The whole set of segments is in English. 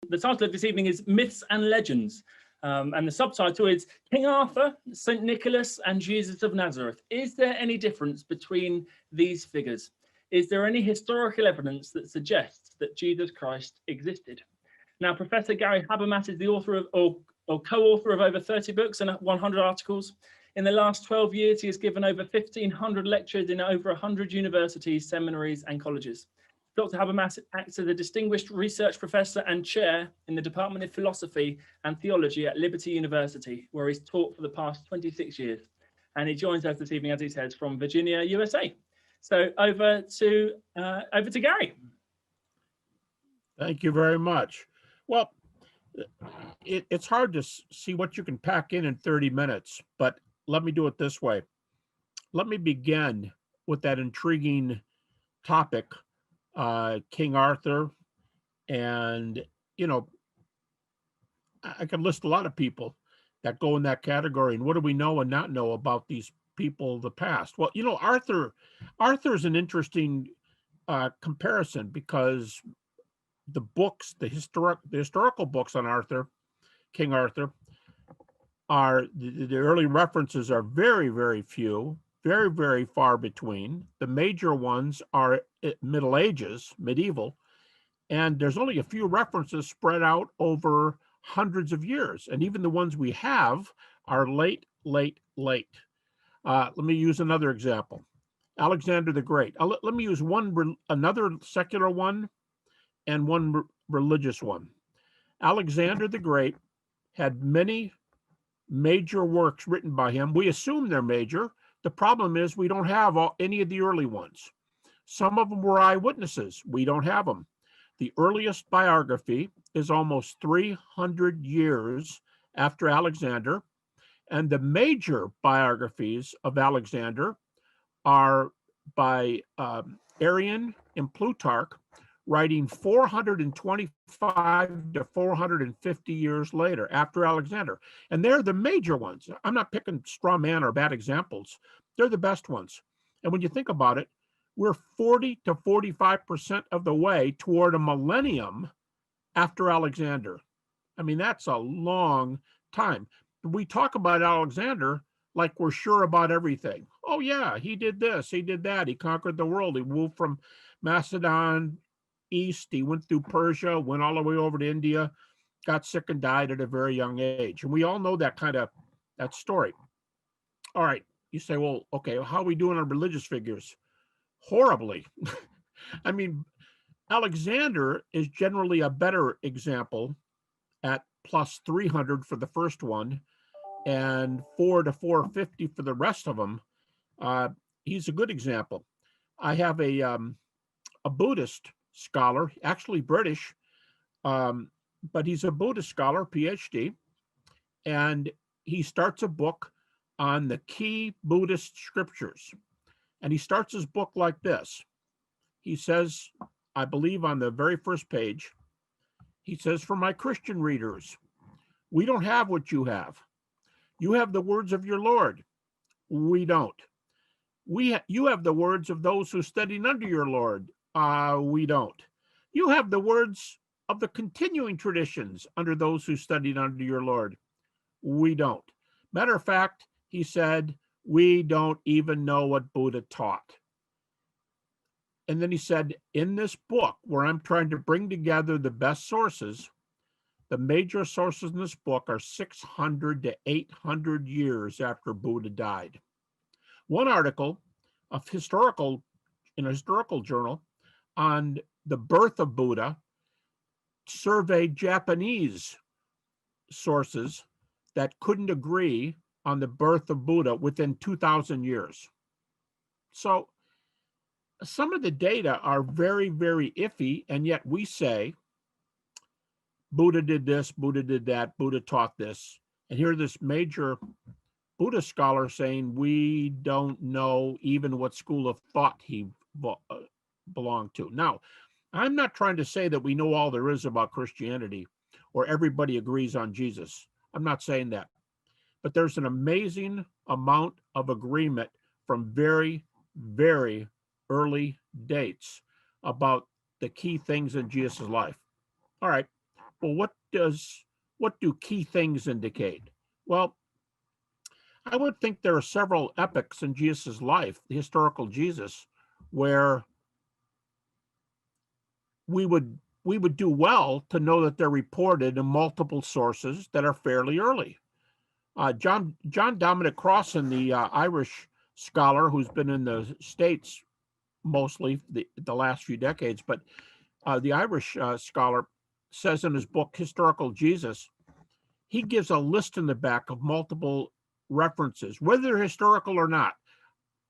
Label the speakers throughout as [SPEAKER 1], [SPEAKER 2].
[SPEAKER 1] The title of this evening is Myths and Legends, and the subtitle is King Arthur, St. Nicholas, and Jesus of Nazareth. Is there any difference between these figures? Is there any historical evidence that suggests that Jesus Christ existed? Now, Professor Gary Habermas is the author of, or co-author of over 30 books and 100 articles. In the last 12 years, he has given over 1,500 lectures in over 100 universities, seminaries, and colleges. Dr. Habermas acts as a distinguished research professor and chair in the Department of Philosophy and Theology at Liberty University, where he's taught for the past 26 years. And he joins us this evening, as he says, from Virginia, USA. So over to Gary.
[SPEAKER 2] Thank you very much. Well, it's hard to see what you can pack in 30 minutes, but let me do it this way. Let me begin with that intriguing topic, King Arthur. And, you know, I could list a lot of people that go in that category. And what do we know and not know about these people of the past? Well, you know, Arthur's an interesting comparison, because the books, the historical books on Arthur, King Arthur, are the early references are very, very few, very, very far between. The major ones are Middle Ages, medieval, and there's only a few references spread out over hundreds of years. And even the ones we have are late. Let me use another example. Alexander the Great. Let me use another secular one and one religious one. Alexander the Great had many major works written by him. We assume they're major. The problem is we don't have any of the early ones. Some of them were eyewitnesses. We don't have them. The earliest biography is almost 300 years after Alexander, and the major biographies of Alexander are by Arrian and Plutarch, writing 425 to 450 years later after Alexander. And they're the major ones. I'm not picking straw man or bad examples. They're the best ones. And when you think about it, we're 40 to 45% of the way toward a millennium after Alexander. I mean, that's a long time. We talk about Alexander like we're sure about everything. Oh yeah, he did this, he did that, he conquered the world, he moved from Macedon east, he went through Persia, went all the way over to India, got sick and died at a very young age. And we all know that story. All right, you say, well, okay, how are we doing on religious figures? Horribly. I mean, Alexander is generally a better example at plus 300 for the first one and 4 to 450 for the rest of them. He's a good example. I have a Buddhist scholar, actually British, but he's a Buddhist scholar, PhD, and he starts a book on the key Buddhist scriptures. And he starts his book like this. He says, I believe on the very first page, he says, for my Christian readers, we don't have what you have. You have the words of your Lord. We don't. You have the words of those who studied under your Lord. We don't. You have the words of the continuing traditions under those who studied under your Lord. We don't. Matter of fact, he said, we don't even know what Buddha taught. And then he said, in this book, where I'm trying to bring together the best sources, the major sources in this book are 600 to 800 years after Buddha died. One article in a historical journal on the birth of Buddha surveyed Japanese sources that couldn't agree on the birth of Buddha within 2,000 years. So some of the data are very, very iffy, and yet we say Buddha did this, Buddha did that, Buddha taught this. And here this major Buddhist scholar saying we don't know even what school of thought he belonged to. Now, I'm not trying to say that we know all there is about Christianity or everybody agrees on Jesus. I'm not saying that. But there's an amazing amount of agreement from very, very early dates about the key things in Jesus' life. All right, well, what do key things indicate? Well, I would think there are several epochs in Jesus' life, the historical Jesus, where we would do well to know that they're reported in multiple sources that are fairly early. John Dominic Crossan, the Irish scholar who's been in the States mostly the last few decades, but the Irish scholar says in his book Historical Jesus, he gives a list in the back of multiple references, whether they're historical or not.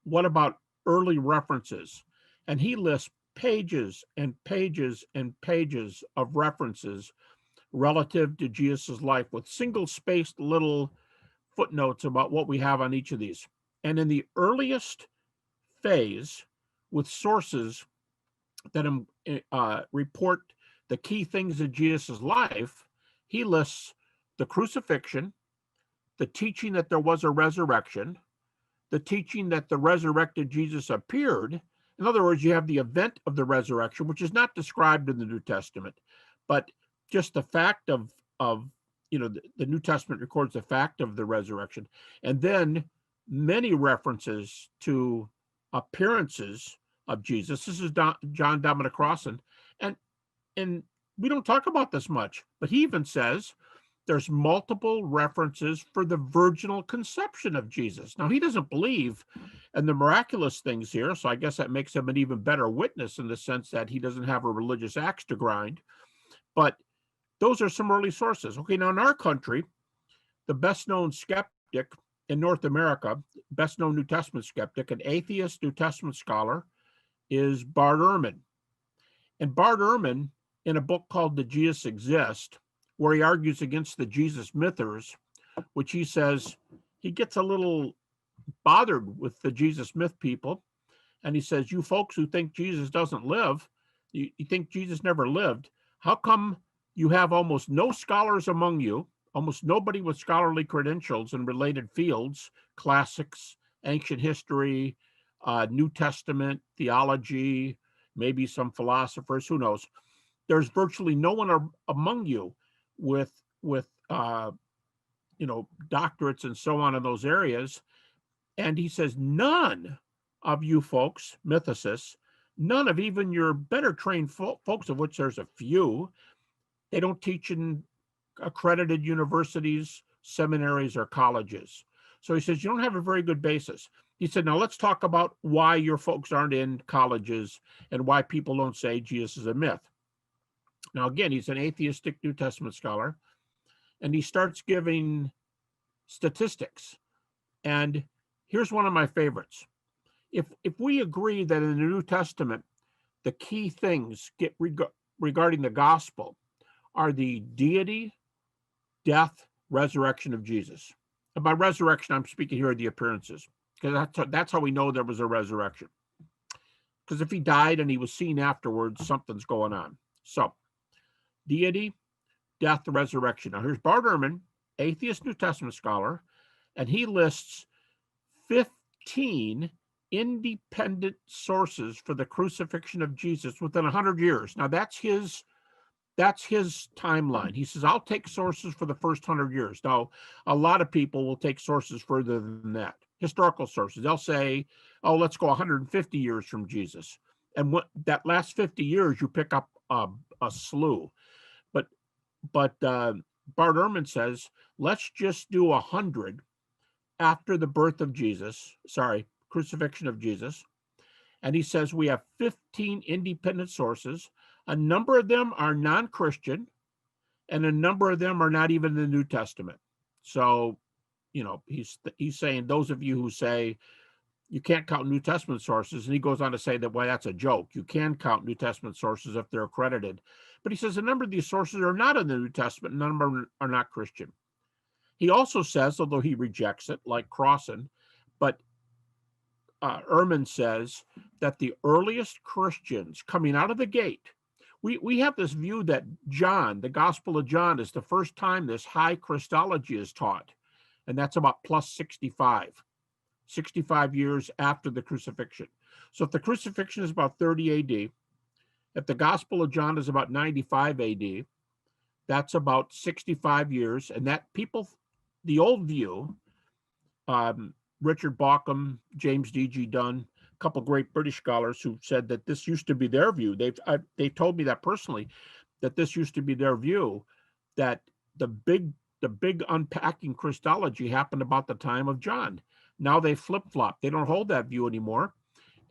[SPEAKER 2] What about early references? And he lists pages and pages and pages of references relative to Jesus' life with single-spaced little footnotes about what we have on each of these. And in the earliest phase, with sources that report the key things of Jesus' life, he lists the crucifixion, the teaching that there was a resurrection, the teaching that the resurrected Jesus appeared. In other words, you have the event of the resurrection, which is not described in the New Testament, but just the fact of the New Testament records the fact of the resurrection. And then many references to appearances of Jesus. This is John Dominic Crossan. And we don't talk about this much, but he even says there's multiple references for the virginal conception of Jesus. Now, he doesn't believe in the miraculous things here, so I guess that makes him an even better witness in the sense that he doesn't have a religious axe to grind. But those are some early sources. Okay, now in our country, the best-known skeptic in North America, best-known New Testament skeptic, an atheist New Testament scholar, is Bart Ehrman. And Bart Ehrman, in a book called The Jesus Exist, where he argues against the Jesus mythers, which he says he gets a little bothered with the Jesus myth people. And he says, you folks who think Jesus doesn't live, you think Jesus never lived, how come you have almost no scholars among you, almost nobody with scholarly credentials in related fields, classics, ancient history, New Testament, theology, maybe some philosophers, who knows? There's virtually no one among you with doctorates and so on in those areas. And he says, none of you folks, mythicists, none of even your better trained folks, of which there's a few, they don't teach in accredited universities, seminaries, or colleges. So he says, you don't have a very good basis. He said, now let's talk about why your folks aren't in colleges and why people don't say Jesus is a myth. Now, again, he's an atheistic New Testament scholar, and he starts giving statistics. And here's one of my favorites. If we agree that in the New Testament, the key things regarding the gospel are the deity, death, resurrection of Jesus. And by resurrection, I'm speaking here of the appearances, because that's how we know there was a resurrection. Because if he died and he was seen afterwards, something's going on. So, deity, death, resurrection. Now, here's Bart Ehrman, atheist New Testament scholar, and he lists 15 independent sources for the crucifixion of Jesus within 100 years. Now, that's his timeline. He says, I'll take sources for the first 100 years. Now, a lot of people will take sources further than that, historical sources. They'll say, oh, let's go 150 years from Jesus. And that last 50 years, you pick up a slew. But Bart Ehrman says, let's just do 100 after the birth of Jesus, crucifixion of Jesus. And he says we have 15 independent sources. A number of them are non-Christian, and a number of them are not even in the New Testament. So, he's saying those of you who say you can't count New Testament sources, and he goes on to say that, well, that's a joke. You can count New Testament sources if they're accredited. But he says a number of these sources are not in the New Testament, and none of them are not Christian. He also says, although he rejects it, like Crossan, but Ehrman says that the earliest Christians coming out of the gate, we have this view that John, the Gospel of John, is the first time this high Christology is taught, and that's about plus 65 years after the crucifixion. So if the crucifixion is about 30 AD, if the Gospel of John is about 95 AD, That's about 65 years. And that people, the old view, Richard Bauckham, James D.G. Dunn, a couple great British scholars who said that this used to be their view. They told me that personally, that this used to be their view, that the big unpacking Christology happened about the time of John. Now they flip-flop. They don't hold that view anymore.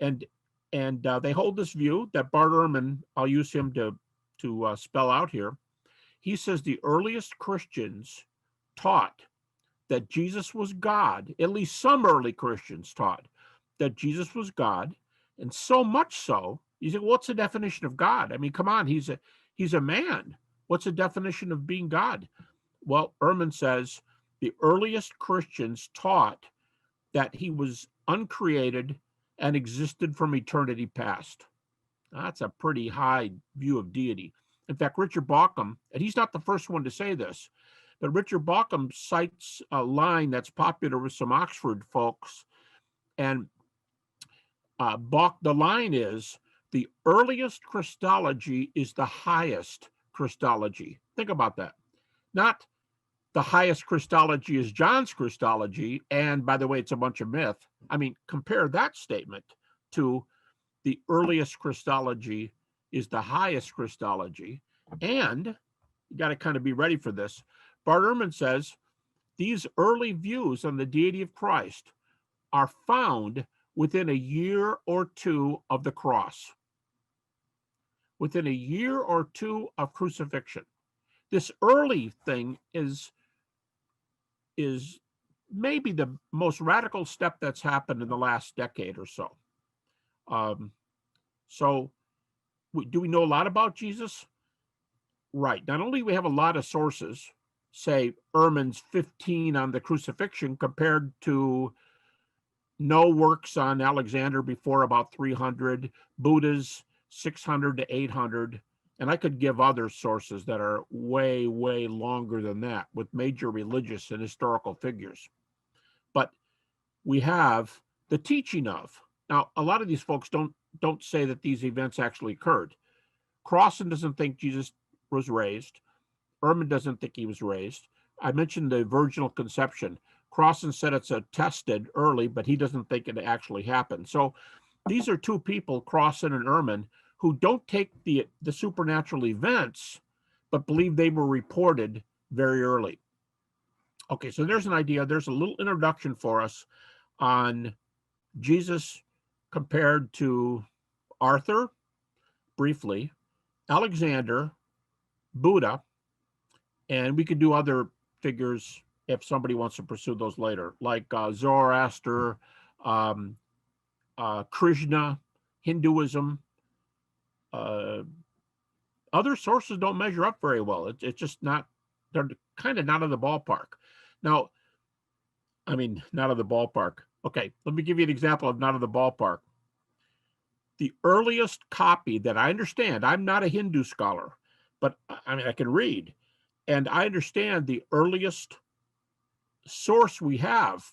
[SPEAKER 2] And they hold this view that Bart Ehrman, I'll use him to spell out here. He says the earliest Christians taught that Jesus was God. At least some early Christians taught that Jesus was God, and so much so, you say, what's the definition of God? I mean, come on, he's a man. What's the definition of being God? Well, Ehrman says the earliest Christians taught that he was uncreated and existed from eternity past. That's a pretty high view of deity. In fact, Richard Bauckham, and he's not the first one to say this, but Richard Bauckham cites a line that's popular with some Oxford folks. And the line is, the earliest Christology is the highest Christology. Think about that. Not the highest Christology is John's Christology, and by the way, it's a bunch of myth. I mean, compare that statement to the earliest Christology is the highest Christology. And you got to kind of be ready for this. Bart Ehrman says these early views on the deity of Christ are found within a year or two of the cross, within a year or two of crucifixion. This early thing is maybe the most radical step that's happened in the last decade or so. So do we know a lot about Jesus? Right. Not only do we have a lot of sources, say Ehrman's 15 on the crucifixion compared to no works on Alexander before about 300, Buddha's 600 to 800, and I could give other sources that are way, way longer than that with major religious and historical figures. But we have the teaching of. Now, a lot of these folks don't say that these events actually occurred. Crossan doesn't think Jesus was raised. Ehrman doesn't think he was raised. I mentioned the virginal conception. Crossan said it's attested early, but he doesn't think it actually happened. So these are two people, Crossan and Ehrman, who don't take the supernatural events, but believe they were reported very early. Okay, so there's an idea. There's a little introduction for us on Jesus compared to Arthur, briefly, Alexander, Buddha, and we could do other figures if somebody wants to pursue those later, like Zoroaster, Krishna, Hinduism. Other sources don't measure up very well. It's just not, they're kind of not in the ballpark. Now, I mean, not in the ballpark. Okay, let me give you an example of not in the ballpark. The earliest copy that I understand, I'm not a Hindu scholar, but I mean, I can read, and I understand the earliest source we have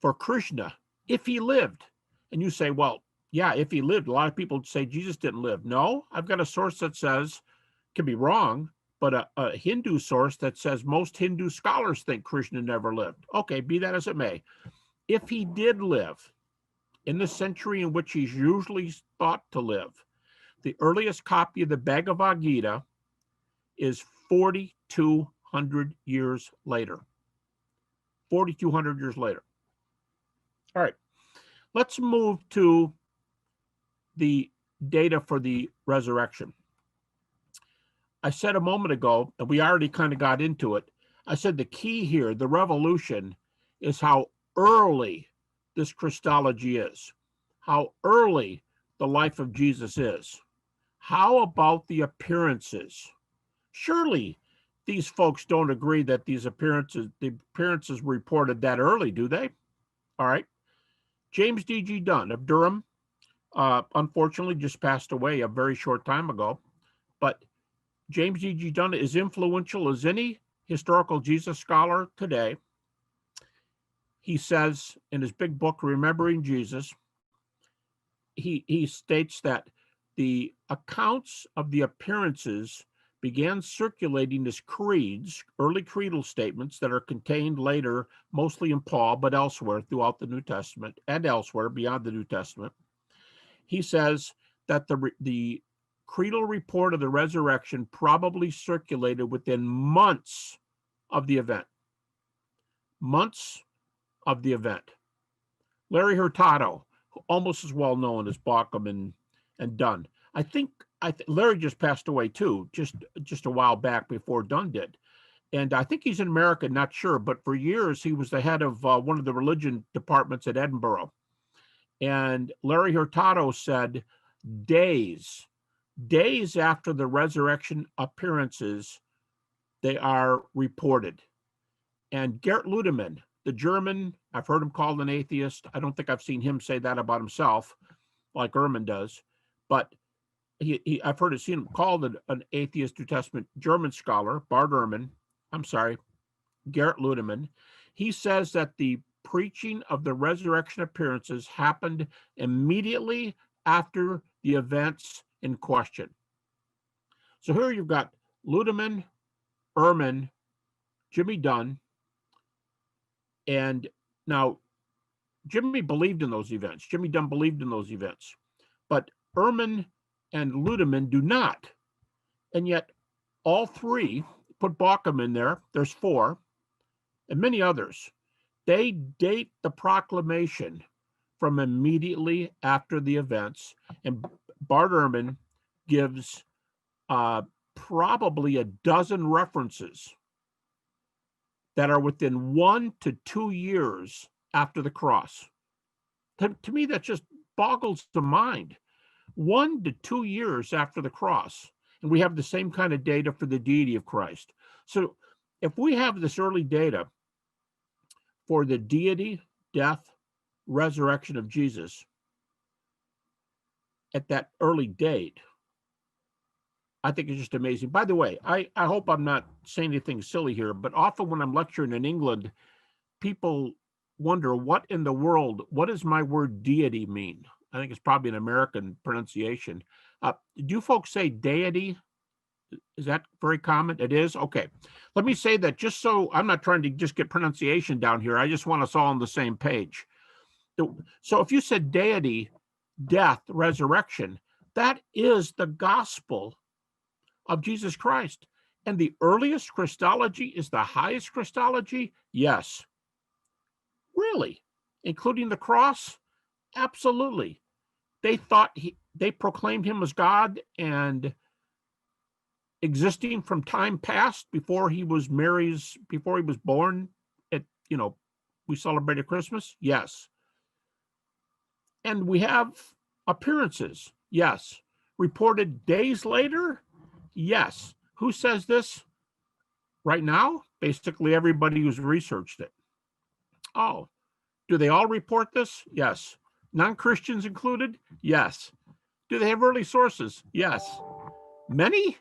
[SPEAKER 2] for Krishna, if he lived. And you say, well, yeah, if he lived. A lot of people say Jesus didn't live. No, I've got a source that says, can be wrong, but a Hindu source that says most Hindu scholars think Krishna never lived. Okay, be that as it may. If he did live in the century in which he's usually thought to live, the earliest copy of the Bhagavad Gita is 4,200 years later. 4,200 years later. All right, let's move to the data for the resurrection. I said a moment ago, and we already kind of got into it, I said the key here, the revolution, is how early this Christology is, how early the life of Jesus is. How about the appearances? Surely these folks don't agree that the appearances reported that early, do they? All right. James D.G. Dunn of Durham, unfortunately just passed away a very short time ago, but James D.G. Dunn is influential as any historical Jesus scholar today. He says in his big book, Remembering Jesus, he states that the accounts of the appearances began circulating as creeds, early creedal statements that are contained later, mostly in Paul, but elsewhere throughout the New Testament and elsewhere beyond the New Testament. He says that the creedal report of the resurrection probably circulated within months of the event. Months of the event. Larry Hurtado, almost as well known as Bauckham and Dunn. I think Larry just passed away too, just a while back before Dunn did. And I think he's in America, not sure, but for years he was the head of one of the religion departments at Edinburgh. And Larry Hurtado said days after the resurrection appearances, they are reported. And Gerd Ludemann, the German, I've heard him called an atheist. I don't think I've seen him say that about himself, like Ehrman does, but I've seen him called an atheist New Testament German scholar, Bart Ehrman. I'm sorry, Gerd Ludemann. He says that the preaching of the resurrection appearances happened immediately after the events in question. So here you've got Ludemann, Ehrman, Jimmy Dunn, and now Jimmy believed in those events. Jimmy Dunn believed in those events, but Ehrman and Ludemann do not. And yet all three, put Bauckham in there, there's four, and many others, they date the proclamation from immediately after the events. And Bart Ehrman gives probably a dozen references that are within 1 to 2 years after the cross. To me, that just boggles the mind. 1 to 2 years after the cross. And we have the same kind of data for the deity of Christ. So if we have this early data for the deity, death, resurrection of Jesus at that early date, I think it's just amazing. By the way, I hope I'm not saying anything silly here, but often when I'm lecturing in England, people wonder what does my word deity mean? I think it's probably an American pronunciation. Do you folks say deity? Is that very common? It is? Okay. Let me say that just so I'm not trying to just get pronunciation down here. I just want us all on the same page. So if you said deity, death, resurrection, that is the gospel of Jesus Christ. And the earliest Christology is the highest Christology? Yes. Really? Including the cross? Absolutely. They thought they proclaimed him as God and existing from time past before he was born we celebrated Christmas. Yes. And we have appearances. Yes. Reported days later. Yes. Who says this right now? Basically everybody who's researched it. Oh, do they all report this? Yes. Non-Christians included? Yes. Do they have early sources? Yes. Many?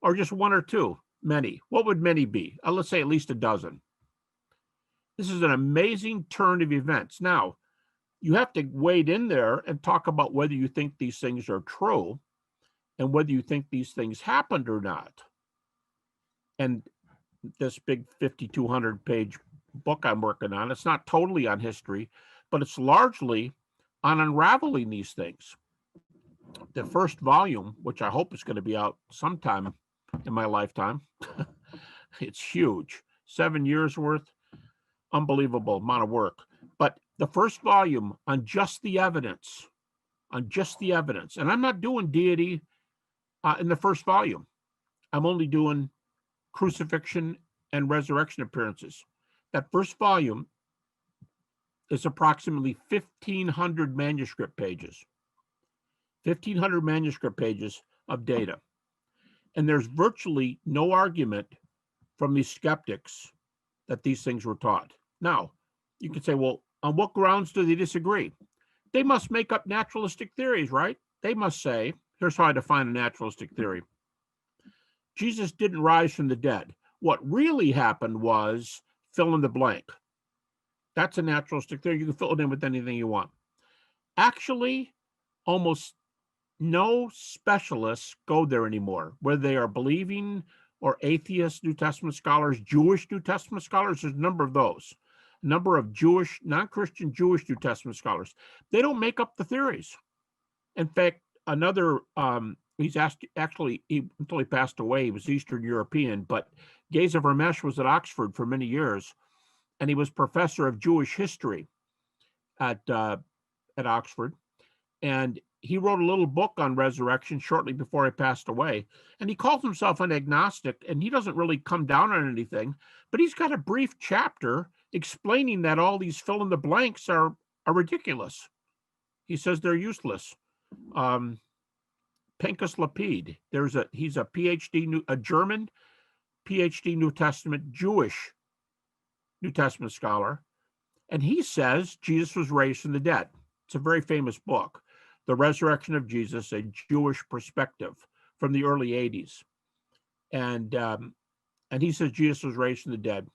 [SPEAKER 2] Or just one or two? Many. What would many be? Let's say at least a dozen. This is an amazing turn of events. Now, you have to wade in there and talk about whether you think these things are true and whether you think these things happened or not. And this big 5,200 page book I'm working on, it's not totally on history, but it's largely on unraveling these things. The first volume, which I hope is going to be out sometime in my lifetime, it's huge, 7 years worth, unbelievable amount of work. But the first volume on just the evidence, and I'm not doing deity in the first volume. I'm only doing crucifixion and resurrection appearances. That first volume is approximately 1,500 manuscript pages. 1,500 manuscript pages of data. And there's virtually no argument from these skeptics that these things were taught. Now, you can say, well, on what grounds do they disagree? They must make up naturalistic theories, right? They must say, here's how I define a naturalistic theory. Jesus didn't rise from the dead. What really happened was fill in the blank. That's a naturalistic theory. You can fill it in with anything you want. Actually, almost no specialists go there anymore, whether they are believing or atheist New Testament scholars, Jewish New Testament scholars. There's a number of those, a number of Jewish, non-Christian Jewish New Testament scholars. They don't make up the theories. In fact, another, he's actually, until he passed away, he was Eastern European, but Geza Vermesh was at Oxford for many years, and he was professor of Jewish history at Oxford. And he wrote a little book on resurrection shortly before he passed away. And he calls himself an agnostic, and he doesn't really come down on anything, but he's got a brief chapter explaining that all these fill in the blanks are ridiculous. He says they're useless. Pinchas Lapid, he's a PhD, a German PhD New Testament Jewish New Testament scholar, and he says Jesus was raised from the dead. It's a very famous book, The Resurrection of Jesus, a Jewish Perspective, from the early 80s. And he says Jesus was raised from the dead.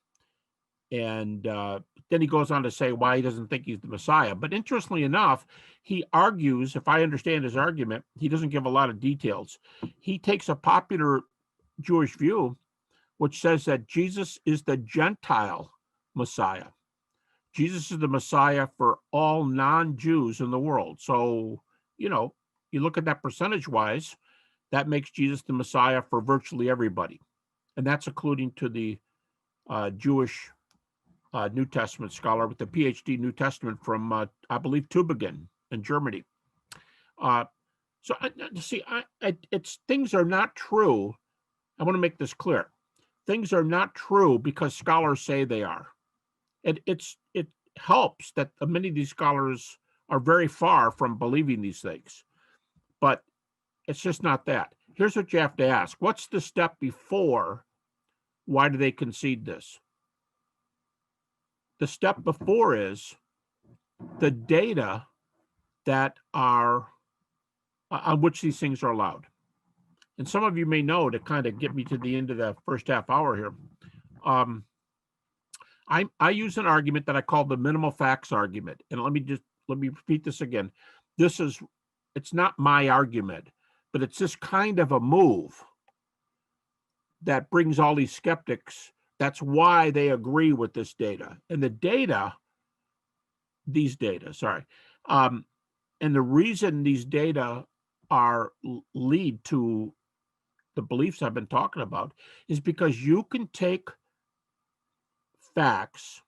[SPEAKER 2] And then he goes on to say why he doesn't think he's the Messiah. But interestingly enough, he argues, if I understand his argument, he doesn't give a lot of details. He takes a popular Jewish view, which says that Jesus is the Gentile Messiah. Jesus is the Messiah for all non-Jews in the world. So, you look at that percentage-wise, that makes Jesus the Messiah for virtually everybody. And that's according to the Jewish New Testament scholar with the PhD New Testament from, I believe, Tübingen in Germany. So, things are not true. I want to make this clear. Things are not true because scholars say they are. It helps that many of these scholars are very far from believing these things, but it's just not that. Here's what you have to ask. What's the step before? Why do they concede this? The step before is the data that are on which these things are allowed. And some of you may know, to kind of get me to the end of the first half hour here, I use an argument that I call the minimal facts argument. And let me repeat this again. It's not my argument, but it's this kind of a move that brings all these skeptics. That's why they agree with this data. And and the reason these data lead to the beliefs I've been talking about is because you can take facts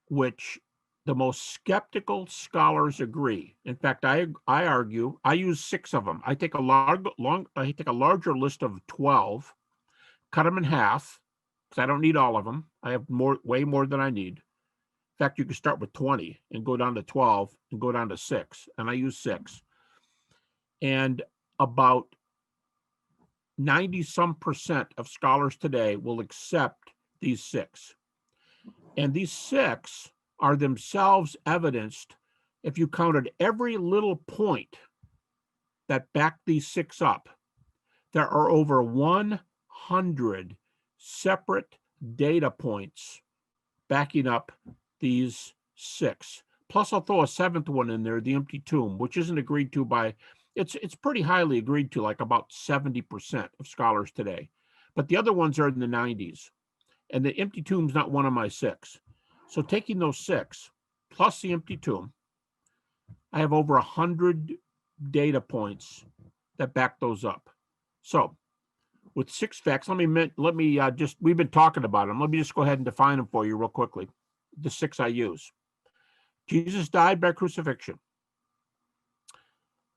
[SPEAKER 2] which the most skeptical scholars agree. In fact, I argue, I use 6 of them. I take a larger list of 12, cut them in half, because I don't need all of them. I have way more than I need. In fact, you can start with 20 and go down to 12 and go down to 6, and I use 6. And about 90% of scholars today will accept these 6. And these 6 are themselves evidenced if you counted every little point that backed these 6 up. There are over 100 separate data points backing up these 6. Plus, I'll throw a 7th one in there, the empty tomb, which isn't agreed to by, it's pretty highly agreed to, like about 70% of scholars today. But the other ones are in the 90s. And the empty tomb's not one of my 6. So taking those 6 plus the empty tomb, I have over 100 data points that back those up. So with 6 facts, let me just, we've been talking about them. Let me just go ahead and define them for you real quickly. The 6 I use. Jesus died by crucifixion.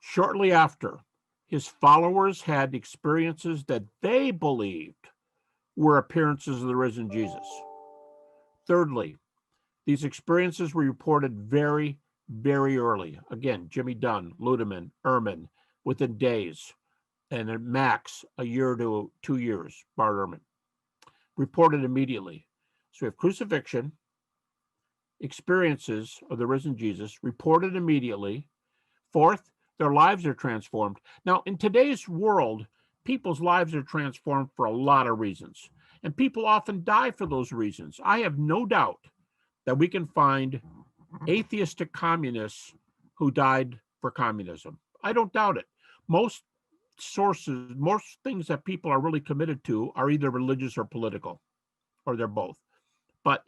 [SPEAKER 2] Shortly after, his followers had experiences that they believed were appearances of the risen Jesus. Thirdly, these experiences were reported very, very early. Again, Jimmy Dunn, Ludeman, Ehrman, within days, and at max a year to 2 years, Bart Ehrman. Reported immediately. So we have crucifixion, experiences of the risen Jesus, reported immediately. Fourth, their lives are transformed. Now, in today's world, people's lives are transformed for a lot of reasons, and people often die for those reasons. I have no doubt that we can find atheistic communists who died for communism. I don't doubt it. Most sources, most things that people are really committed to are either religious or political, or they're both. But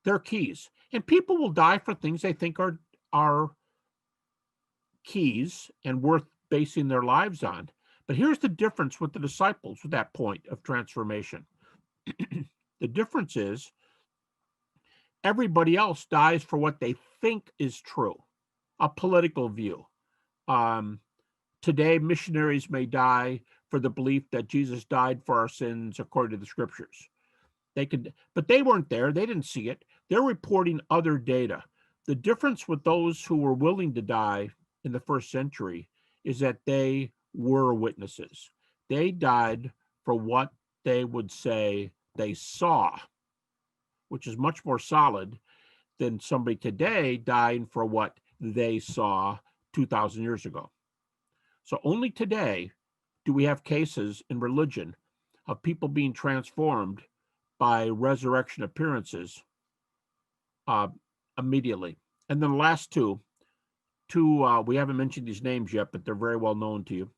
[SPEAKER 2] they're keys. And people will die for things they think are keys and worth basing their lives on. But here's the difference with the disciples with that point of transformation. The difference is everybody else dies for what they think is true, a political view. Today, missionaries may die for the belief that Jesus died for our sins according to the scriptures. But they weren't there. They didn't see it. They're reporting other data. The difference with those who were willing to die in the first century is that they were witnesses. They died for what they would say they saw, which is much more solid than somebody today dying for what they saw 2,000 years ago. So only today do we have cases in religion of people being transformed by resurrection appearances immediately. And then the last two, we haven't mentioned these names yet, but they're very well known to you.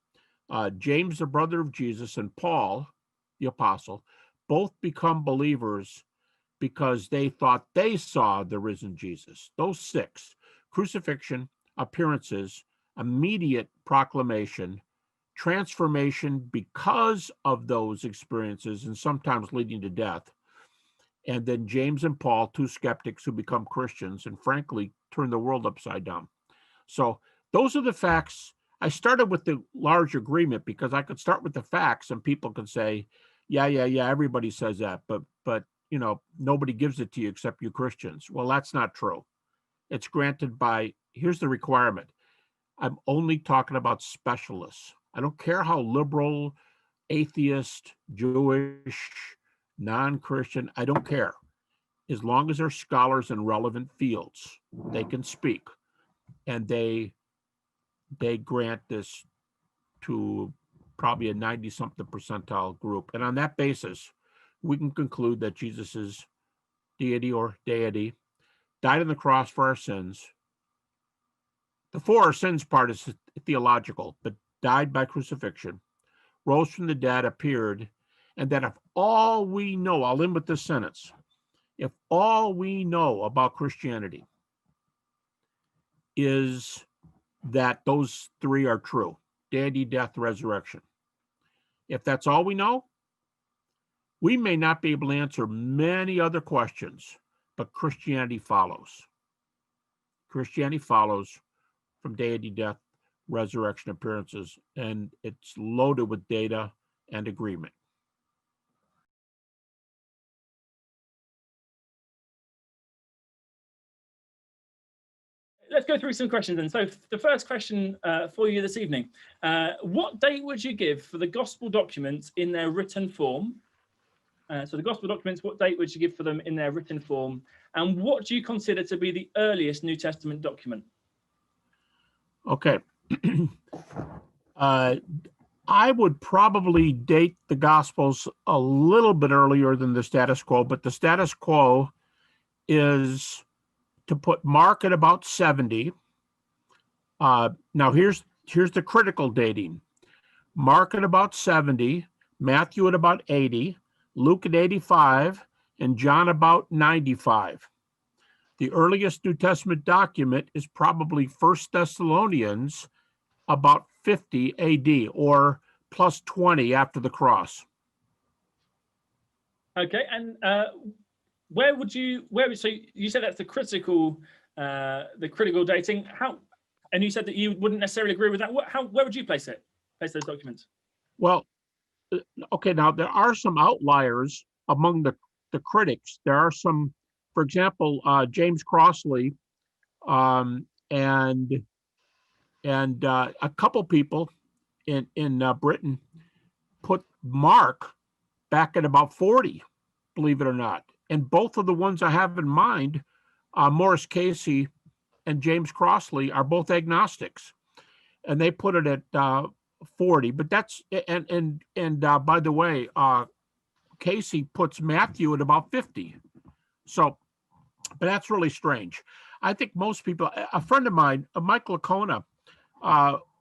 [SPEAKER 2] James, the brother of Jesus, and Paul, the apostle, both become believers because they thought they saw the risen Jesus. Those six: crucifixion, appearances, immediate proclamation, transformation because of those experiences, and sometimes leading to death. And then James and Paul, two skeptics who become Christians and frankly turn the world upside down. So those are the facts. I started with the large agreement because I could start with the facts and people could say, yeah, everybody says that, but nobody gives it to you except you Christians. Well, that's not true. It's granted by, here's the requirement. I'm only talking about specialists. I don't care how liberal, atheist, Jewish, non-Christian, I don't care. As long as they're scholars in relevant fields, they can speak. And they grant this to probably a 90-something percentile group. And on that basis, we can conclude that Jesus is deity or deity, died on the cross for our sins. The for our sins part is theological, but died by crucifixion, rose from the dead, appeared, and that if all we know, I'll end with this sentence, if all we know about Christianity is that those three are true, deity, death, resurrection, if that's all we know, we may not be able to answer many other questions, but Christianity follows. Christianity follows from deity, death, resurrection, appearances, and it's loaded with data and agreement.
[SPEAKER 1] Let's go through some questions then. So the first question for you this evening, what date would you give for the gospel documents in their written form? So the gospel documents, what date would you give for them in their written form? And what do you consider to be the earliest New Testament document?
[SPEAKER 2] Okay. I would probably date the Gospels a little bit earlier than the status quo, but the status quo is to put Mark at about 70. Now here's the critical dating. Mark at about 70, Matthew at about 80, Luke at 85, and John about 95. The earliest New Testament document is probably 1 Thessalonians about 50 AD, or plus 20 after the cross.
[SPEAKER 1] Okay, and so you said that's the critical dating. And you said that you wouldn't necessarily agree with that. Where would you place those documents?
[SPEAKER 2] Well, okay, now there are some outliers among the critics. There are some, for example, James Crossley, and a couple people in Britain put Mark back at about 40, believe it or not. And both of the ones I have in mind, Morris Casey and James Crossley, are both agnostics, and they put it at 40. But that's and by the way, Casey puts Matthew at about 50. So, but that's really strange. I think most people. A friend of mine, Mike Licona,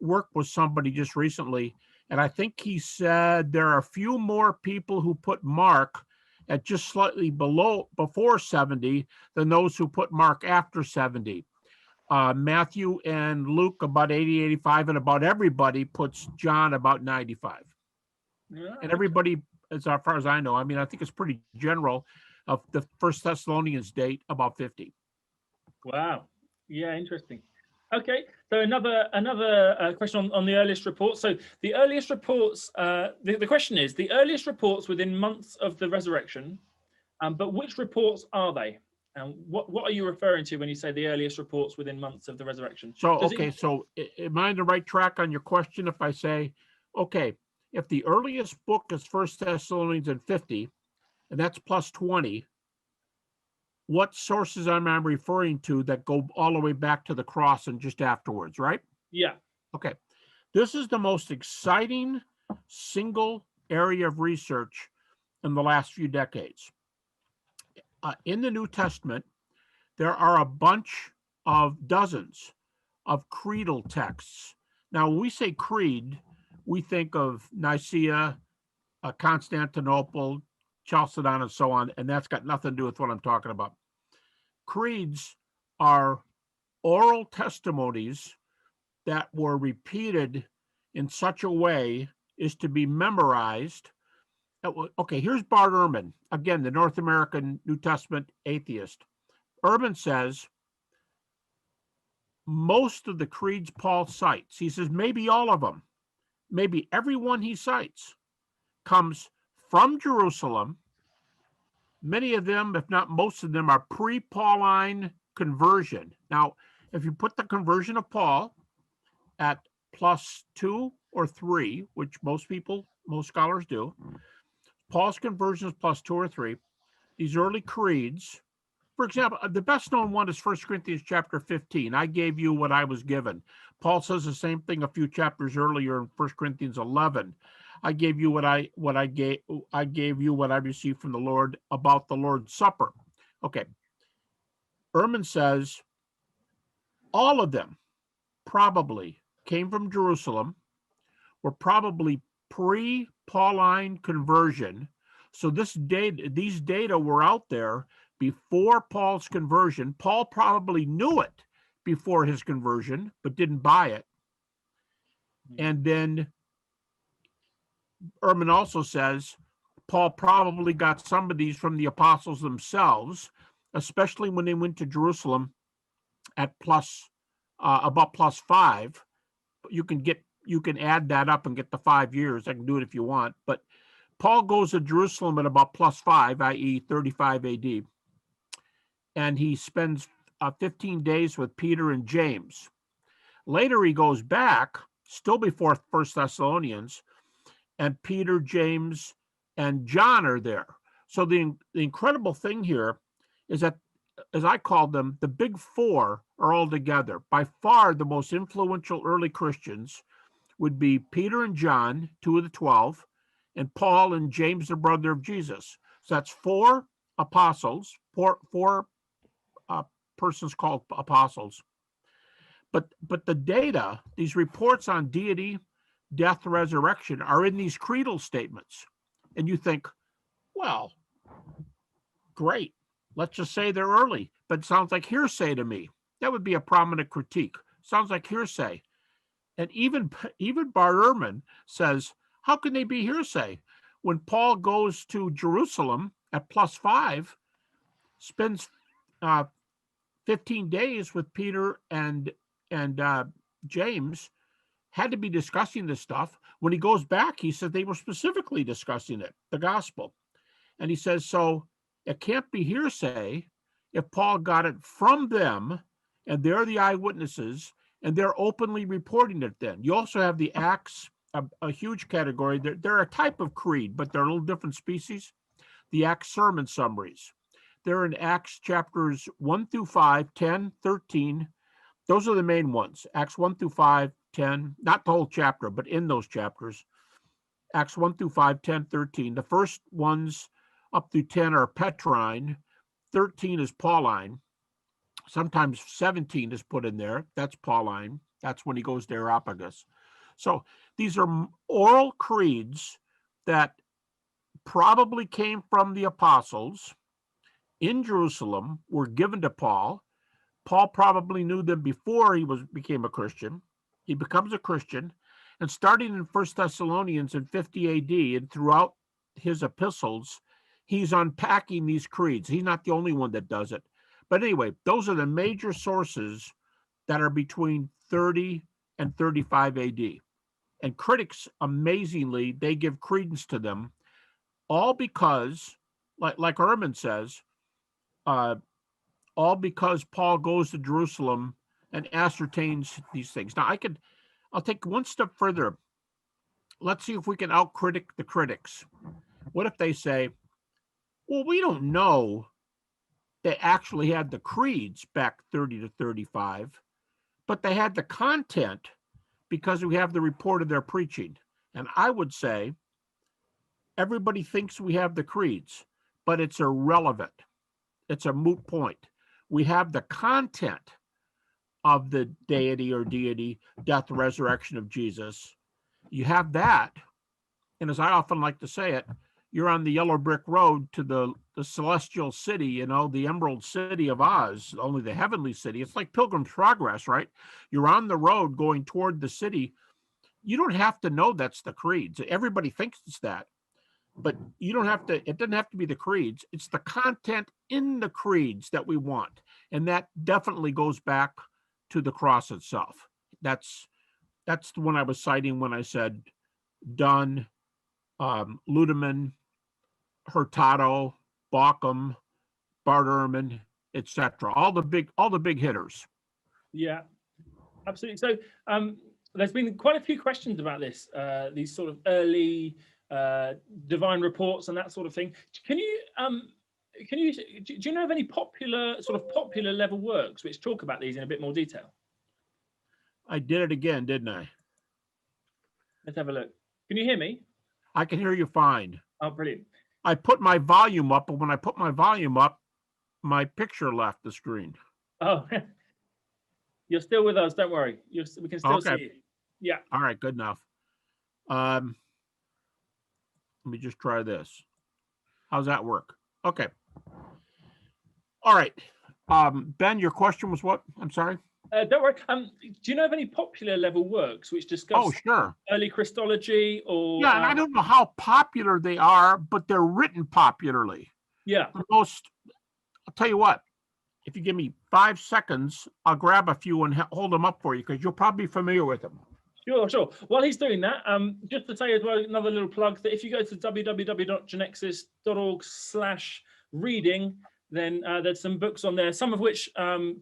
[SPEAKER 2] work with somebody just recently, and I think he said there are a few more people who put Mark at just slightly before 70 than those who put Mark after 70. Matthew and Luke about 80, 85, and about everybody puts John about 95.
[SPEAKER 1] Yeah,
[SPEAKER 2] And everybody, as far as I know, I mean, I think it's pretty general, of the First Thessalonians date about 50.
[SPEAKER 1] wow. Yeah, interesting. Okay, so another question on the earliest reports. So the earliest reports, the question is the earliest reports within months of the resurrection, but which reports are they? And what are you referring to when you say the earliest reports within months of the resurrection?
[SPEAKER 2] So, okay, so am I on the right track on your question if I say, okay, if the earliest book is First Thessalonians and 50, and that's plus 20, what sources am I referring to that go all the way back to the cross and just afterwards, right?
[SPEAKER 1] Yeah.
[SPEAKER 2] Okay. This is the most exciting single area of research in the last few decades. In the New Testament, there are a bunch of dozens of creedal texts. Now, when we say creed, we think of Nicaea, Constantinople, Chalcedon, and so on, and that's got nothing to do with what I'm talking about. Creeds are oral testimonies that were repeated in such a way as to be memorized. Okay, here's Bart Ehrman, again, the North American New Testament atheist. Ehrman says most of the creeds Paul cites, he says maybe all of them, maybe every one he cites, comes from Jerusalem. Many of them, if not most of them, are pre-Pauline conversion. Now, if you put the conversion of Paul at +2 or 3, which most scholars do, Paul's conversion is +2 or 3. These early creeds, for example, the best known one is 1 Corinthians chapter 15. I gave you what I was given. Paul says the same thing a few chapters earlier in 1 Corinthians 11. I gave you what I gave you what I received from the Lord about the Lord's Supper. Okay. Ehrman says all of them probably came from Jerusalem, were probably pre-Pauline conversion. So these data were out there before Paul's conversion. Paul probably knew it before his conversion, but didn't buy it. And then Ehrman also says Paul probably got some of these from the apostles themselves, especially when they went to Jerusalem at about +5. You can add that up and get the 5 years. I can do it if you want. But Paul goes to Jerusalem at about +5, i.e. 35 AD. And he spends 15 days with Peter and James. Later, he goes back, still before 1 Thessalonians, and Peter, James, and John are there. So the incredible thing here is that, as I called them, the big four are all together. By far, the most influential early Christians would be Peter and John, 2 of the 12, and Paul and James, the brother of Jesus. So that's 4 apostles, four persons called apostles. But the data, these reports on deity, death, resurrection, are in these creedal statements. And you think, well, great. Let's just say they're early, but it sounds like hearsay to me. That would be a prominent critique. Sounds like hearsay. And even Bart Ehrman says, how can they be hearsay? When Paul goes to Jerusalem at +5, spends 15 days with Peter and James, had to be discussing this stuff. When he goes back, he said they were specifically discussing it, the gospel. And he says, so it can't be hearsay if Paul got it from them, and they're the eyewitnesses, and they're openly reporting it then. You also have the Acts, a huge category. They're a type of creed, but they're a little different species. The Acts sermon summaries. They're in Acts chapters 1 through 5, 10, 13. Those are the main ones. Acts 1 through 5, 10, not the whole chapter, but in those chapters. Acts 1 through 5, 10, 13. The first ones up through 10 are Petrine. 13 is Pauline. Sometimes 17 is put in there. That's Pauline. That's when he goes to Areopagus. So these are oral creeds that probably came from the apostles in Jerusalem, were given to Paul. Paul probably knew them before he became a Christian. He becomes a Christian, and starting in 1 Thessalonians in 50 AD and throughout his epistles, he's unpacking these creeds. He's not the only one that does it. But anyway, those are the major sources that are between 30 and 35 AD. And critics, amazingly, they give credence to them, all because, like Ehrman says, all because Paul goes to Jerusalem and ascertains these things. Now, I'll take one step further. Let's see if we can outcritic the critics. What if they say, well, we don't know they actually had the creeds back 30 to 35, but they had the content because we have the report of their preaching. And I would say everybody thinks we have the creeds, but it's irrelevant. It's a moot point. We have the content of the deity or deity, death, resurrection of Jesus. You have that. And as I often like to say it, you're on the yellow brick road to the celestial city, the Emerald City of Oz, only the heavenly city. It's like Pilgrim's Progress, right? You're on the road going toward the city. You don't have to know that's the creeds. Everybody thinks it's that. But you don't have to, it doesn't have to be the creeds. It's the content in the creeds that we want. And that definitely goes back to the cross itself. That's the one I was citing when I said Dunn, Ludemann, Hurtado, Bauckham, Bart Ehrman, etc. All the big hitters.
[SPEAKER 1] Yeah, absolutely. So there's been quite a few questions about this, these sort of early divine reports and that sort of thing. Do you know of any popular level works which talk about these in a bit more detail?
[SPEAKER 2] I did it again, didn't I?
[SPEAKER 1] Let's have a look. Can you hear me?
[SPEAKER 2] I can hear you fine.
[SPEAKER 1] Oh, brilliant.
[SPEAKER 2] I put my volume up, but when I put my volume up, my picture left the screen.
[SPEAKER 1] Oh, you're still with us. Don't worry. We can still see you. Yeah.
[SPEAKER 2] All right, good enough. Let me just try this. How's that work? Okay. All right. Ben, your question was what? I'm sorry.
[SPEAKER 1] Don't worry. Do you know of any popular level works which discuss early Christology or?
[SPEAKER 2] Yeah, and I don't know how popular they are, but they're written popularly.
[SPEAKER 1] Yeah.
[SPEAKER 2] I'll tell you what. If you give me 5 seconds, I'll grab a few and hold them up for you because you'll probably be familiar with them.
[SPEAKER 1] Sure. While he's doing that, just to say as well, another little plug that if you go to www.genexus.org/reading, then there's some books on there, some of which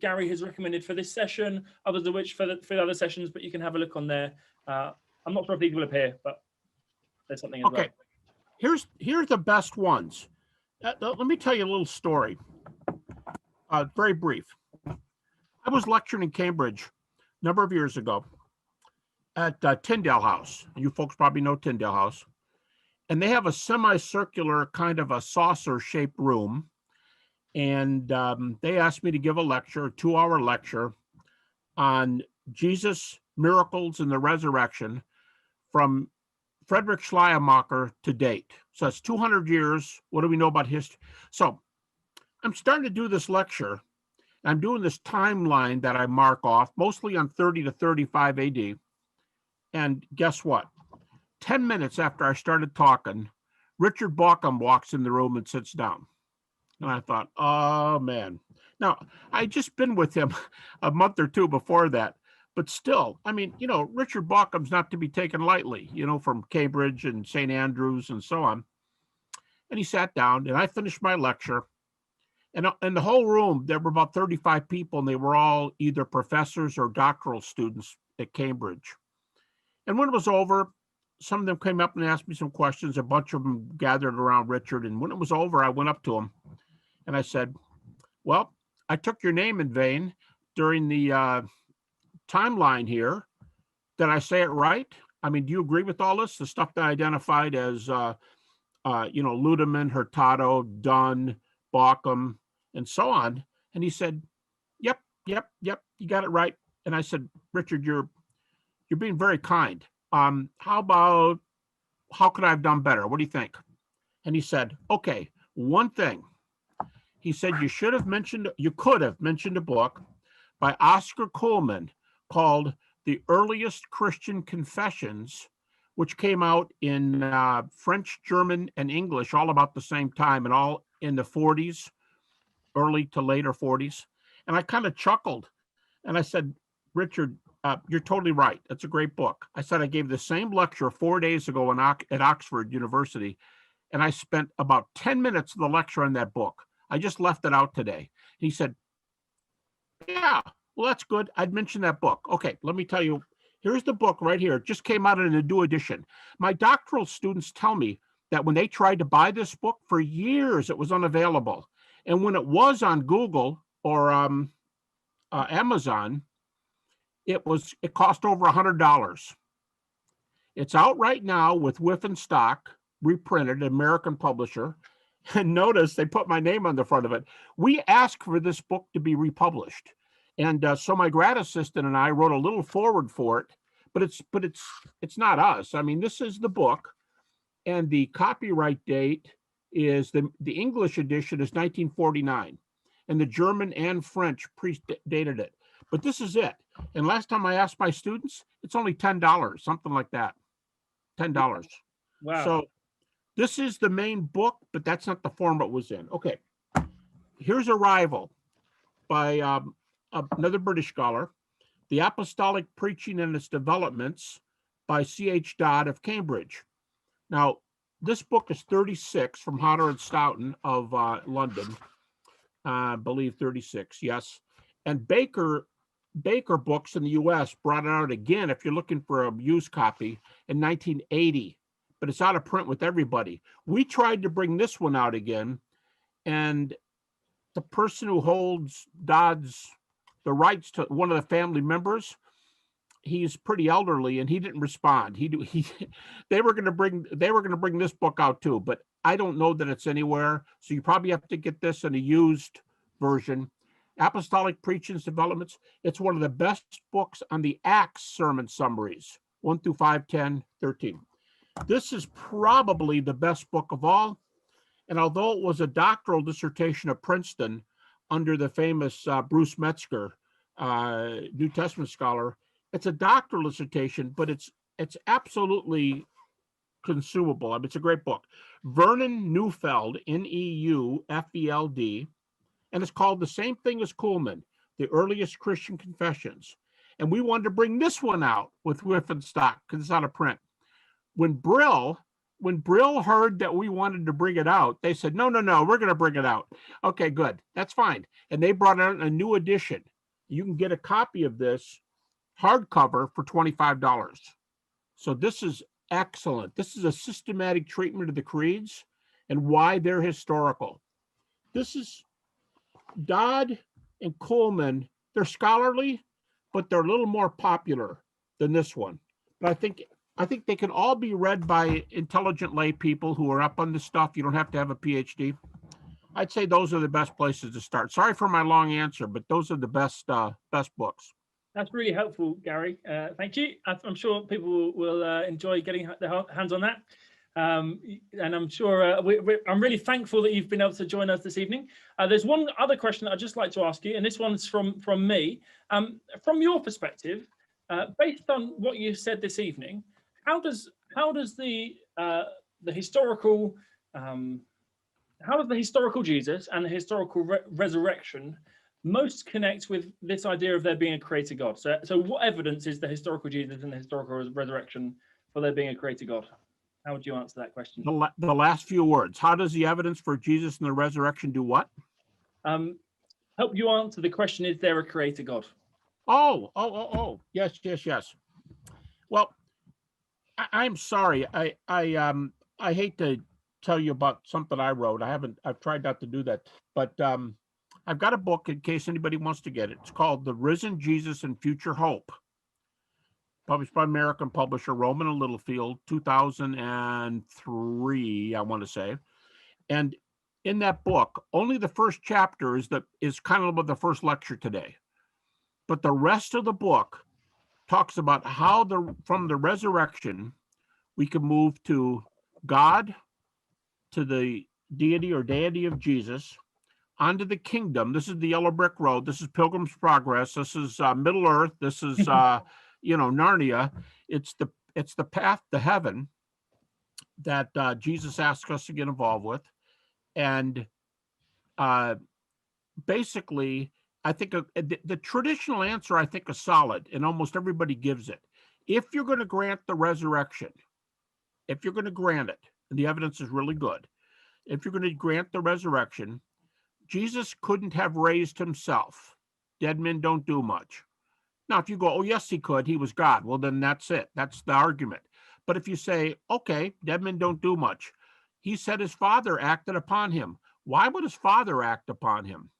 [SPEAKER 1] Gary has recommended for this session, others of which for the other sessions, but you can have a look on there. I'm not sure if these will appear, but there's something as well.
[SPEAKER 2] Here's the best ones. Let me tell you a little story. Very brief. I was lecturing in Cambridge a number of years ago at Tyndale House. You folks probably know Tyndale House. And they have a semicircular kind of a saucer-shaped room. And they asked me to give a 2-hour lecture on Jesus, miracles, and the resurrection from Friedrich Schleiermacher to date. So that's 200 years. What do we know about history? So I'm starting to do this lecture. I'm doing this timeline that I mark off, mostly on 30 to 35 AD. And guess what? 10 minutes after I started talking, Richard Bauckham walks in the room and sits down. And I thought, oh, man. Now, I'd just been with him a month or two before that. But still, I mean, Richard Bauckham's not to be taken lightly, from Cambridge and St. Andrews and so on. And he sat down, and I finished my lecture. And in the whole room, there were about 35 people, and they were all either professors or doctoral students at Cambridge. And when it was over, some of them came up and asked me some questions. A bunch of them gathered around Richard. And when it was over, I went up to him and I said, well, I took your name in vain during the timeline here. Did I say it right? I mean, do you agree with all this? The stuff that I identified as, Ludemann, Hurtado, Dunn, Bauckham, and so on. And he said, yep, you got it right. And I said, Richard, you're being very kind. how about, how could I have done better? What do you think? And he said, okay, one thing. He said, you could have mentioned a book by Oscar Cullmann called The Earliest Christian Confessions, which came out in French, German, and English all about the same time, and all in the 40s, early to later 40s. And I kind of chuckled. And I said, Richard, you're totally right. That's a great book. I said, I gave the same lecture 4 days ago at Oxford University, and I spent about 10 minutes of the lecture on that book. I just left it out today. He said, yeah, well, that's good. I'd mentioned that book. Okay, let me tell you, here's the book right here. It just came out in a new edition. My doctoral students tell me that when they tried to buy this book, for years it was unavailable. And when it was on Google or Amazon, it cost over $100. It's out right now with Whiffen Stock, reprinted, American publisher. And notice they put my name on the front of it. We asked for this book to be republished. And so my grad assistant and I wrote a little forward for it, but it's not us. I mean, this is the book, and the copyright date is the English edition is 1949, and the German and French predated it. But this is it. And last time I asked my students, it's only $10, something like that. $10.
[SPEAKER 1] Wow.
[SPEAKER 2] So this is the main book, but that's not the form it was in. Okay. Here's a rival by another British scholar, The Apostolic Preaching and Its Developments by C.H. Dodd of Cambridge. Now, this book is 36 from Hodder and Stoughton of London. I believe 36, yes. And Baker Books in the U.S. brought it out again, if you're looking for a used copy, in 1980. But it's out of print with everybody. We tried to bring this one out again, and the person who holds the rights to one of the family members, he's pretty elderly, and he didn't respond. They were going to bring this book out too, but I don't know that it's anywhere. So you probably have to get this in a used version. Apostolic Preachings Developments. It's one of the best books on the Acts sermon summaries, 1 through 5, 10, 13. This is probably the best book of all. And although it was a doctoral dissertation at Princeton under the famous Bruce Metzger, New Testament scholar, it's a doctoral dissertation, but it's absolutely consumable. I mean, it's a great book. Vernon Neufeld, Neufeld, and it's called the same thing as Cullmann, The Earliest Christian Confessions. And we wanted to bring this one out with Whiffen Stock because it's out of print. When Brill heard that we wanted to bring it out, they said, no, we're going to bring it out. Okay, good. That's fine. And they brought out a new edition. You can get a copy of this hardcover for $25. So this is excellent. This is a systematic treatment of the creeds and why they're historical. This is Dodd and Cullmann. They're scholarly, but they're a little more popular than this one. But I think they can all be read by intelligent lay people who are up on this stuff. You don't have to have a PhD. I'd say those are the best places to start. Sorry for my long answer, but those are the best books.
[SPEAKER 1] That's really helpful, Gary. Thank you. I'm sure people will enjoy getting their hands on that. And I'm sure I'm really thankful that you've been able to join us this evening. There's one other question I'd just like to ask you, and this one's from me. From your perspective, based on what you said this evening, how does the historical Jesus and the historical resurrection most connect with this idea of there being a creator God? So what evidence is the historical Jesus and the historical resurrection for there being a creator God? How would you answer that question?
[SPEAKER 2] The last few words. How does the evidence for Jesus and the resurrection do what?
[SPEAKER 1] Help you answer the question, is there a creator God?
[SPEAKER 2] Oh. Yes. Well, I'm sorry. I hate to tell you about something I wrote. I've tried not to do that, but I've got a book in case anybody wants to get it. It's called The Risen Jesus and Future Hope, published by American publisher Rowman and Littlefield, 2003, I want to say. And in that book, only the first chapter is kind of the first lecture today. But the rest of the book talks about how from the resurrection we can move to God, to the deity or deity of Jesus, onto the kingdom. This is the yellow brick road. This is Pilgrim's Progress. This is Middle Earth. This is Narnia. It's the path to heaven that Jesus asks us to get involved with, and basically, I think the traditional answer, I think, is solid, and almost everybody gives it. If you're going to grant the resurrection, if you're going to grant it, and the evidence is really good, if you're going to grant the resurrection, Jesus couldn't have raised himself. Dead men don't do much. Now, if you go, oh, yes, he could, he was God, well, then that's it. That's the argument. But if you say, okay, dead men don't do much, he said his Father acted upon him. Why would his Father act upon him?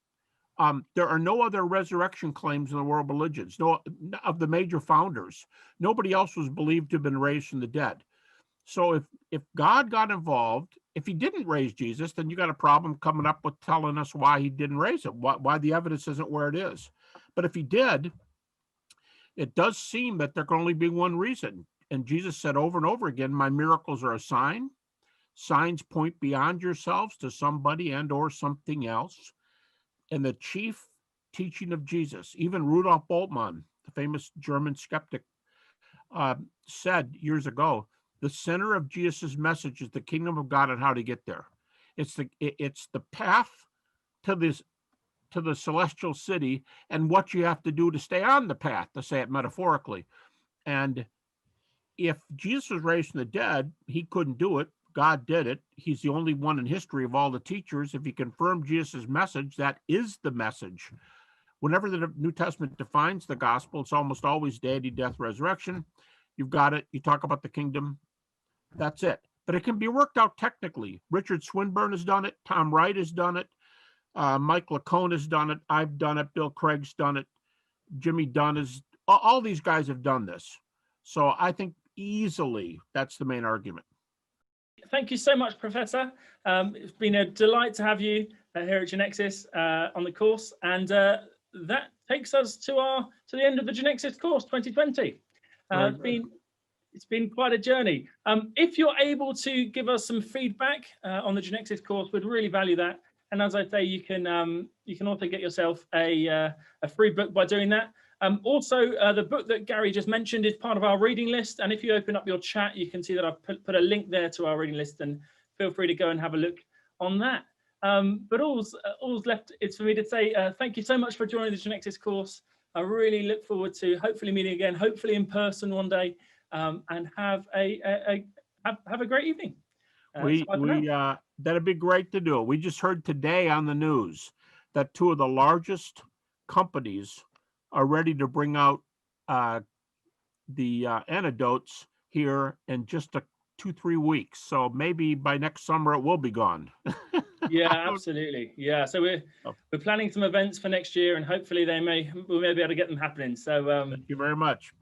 [SPEAKER 2] There are no other resurrection claims in the world religions, no of the major founders. Nobody else was believed to have been raised from the dead. So if God got involved, if he didn't raise Jesus, then you got a problem coming up with telling us why he didn't raise him, why the evidence isn't where it is. But if he did, it does seem that there can only be one reason. And Jesus said over and over again, my miracles are a sign. Signs point beyond yourselves to somebody and or something else. And the chief teaching of Jesus, even Rudolf Bultmann, the famous German skeptic, said years ago, the center of Jesus' message is the kingdom of God and how to get there. It's the path to the celestial city and what you have to do to stay on the path, to say it metaphorically. And if Jesus was raised from the dead, he couldn't do it. God did it. He's the only one in history of all the teachers. If he confirmed Jesus' message, that is the message. Whenever the New Testament defines the gospel, it's almost always deity, death, resurrection. You've got it. You talk about the kingdom. That's it. But it can be worked out technically. Richard Swinburne has done it. Tom Wright has done it. Mike Lacone has done it. I've done it. Bill Craig's done it. Jimmy Dunn is. All these guys have done this. So I think easily that's the main argument.
[SPEAKER 1] Thank you so much, Professor. It's been a delight to have you here at Genexus on the course, and that takes us to the end of the Genexus course 2020. It's been quite a journey. If you're able to give us some feedback on the Genexus course, we'd really value that. And as I say, you can also get yourself a free book by doing that. Also, the book that Gary just mentioned is part of our reading list. And if you open up your chat, you can see that I've put a link there to our reading list, and feel free to go and have a look on that. But all's left is for me to say thank you so much for joining the Genexus course. I really look forward to hopefully meeting again, hopefully in person one day, and have a great evening.
[SPEAKER 2] That'd be great to do. We just heard today on the news that two of the largest companies are ready to bring out the antidotes here in just 2-3 weeks. So maybe by next summer it will be gone.
[SPEAKER 1] Yeah, absolutely. Yeah, so we're planning some events for next year, and hopefully we may be able to get them happening. So
[SPEAKER 2] thank you very much.